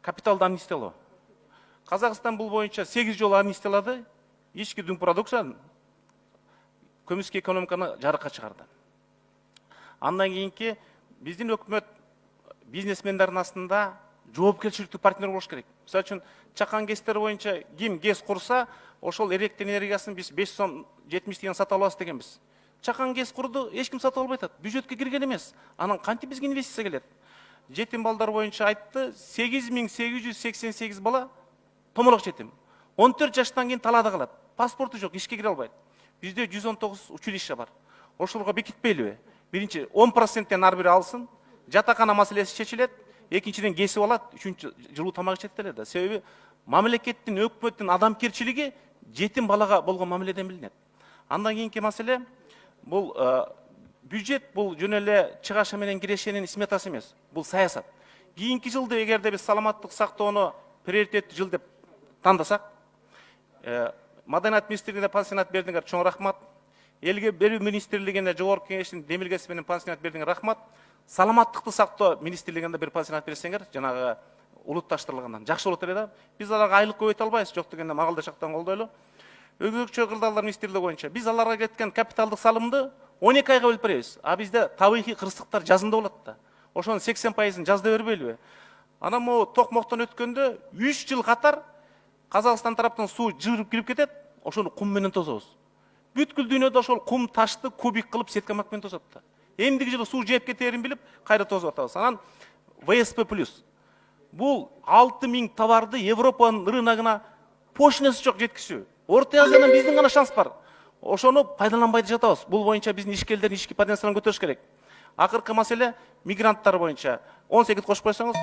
капиталды амнистиялоо. Казакстан бул боюнча 8 жолу амнистиялады. Ички дүң продукцияны көмүскө экономиканы жарыкка чыгарды. Андан кийинки биздин өкмөт бизнесмендердин астында жоопкерчиликтүү партнер болуш керек. Мисалы үчүн чакан ГЭСтер боюнча ким ГЭС курса, ошол электр энергиясын биз 5 сом 70 деген сатып алабыз дегенбиз. Чакан ГЭС курду, эч ким сатып албай атат. Бюджетке кирген эмес. Анан кантип бизге инвестиция келет? Жетим балдар боюнча айтты, 8888 бала томолок жетим. 14 жаштан кийин талаада калат. Паспорту жок, ишке кире албайт. Бизде 119 училище бар. Ошолорго бекитпейлиби? Биринчи 10%тен ар бири алсын, жатакана маселеси чечилет, экинчиден кесип алат, үчүнчү жылуу тамак ичет деле да. Себеби мамлекеттин, өкмөттүн адамкерчилиги жетим балага болгон мамиледен билинет. Андан кийинки маселе бул бюджет бул жөн эле чыгашы менен кирешенин сметасы эмес. Бул саясат. Кийинки жылды эгерде биз саламаттык сактоону приоритеттүү жыл деп тандасак, Маданият министрлигине пансионат бердиңер, чоң рахмат. Элге берүү министрлигине, жогорку кеңештин демилгеси менен пансионат бердиңер, рахмат. Саламаттыкты сактоо министрлигине бир пансионат берсеңер, жанагы улутташтырылгандан жакшы болот эле да. Биз аларга айлык көбөйтө албайбыз, жок дегенде магалдашактан колдойлу. Өзгөчө кырдаалдар министрлиги боюнча биз аларга кеткен капиталдык салымды 12 айга бөлүп беребиз. А бизде табигый кырсыктар жазында болот да. Ошонун 80%ын жазда бербейлиби? Анан могу токмоктон өткөндө 3 жыл катар Казакстан тараптан суу жырып кирип кетет, ошону кум менен тособуз. Бүткүл дүйнөдө ошол кум ташты кубик кылып сеткамак менен тосот да. Эмдиги жылы суу жеп кетерин билип, кайра тосуп атабыз. Анан ВСП+. Бул 6000 товарды Европанын рыногуна пошлинасы жок жеткизүү. Орто Азиядан биздин гана шанс бар. Ошону пайдаланбай жатабыз. Бул боюнча биздин ишкерлердин ишки потенциалын көтөрүш керек. Акыркы маселе мигранттар боюнча 18 кошуп койсоңуз,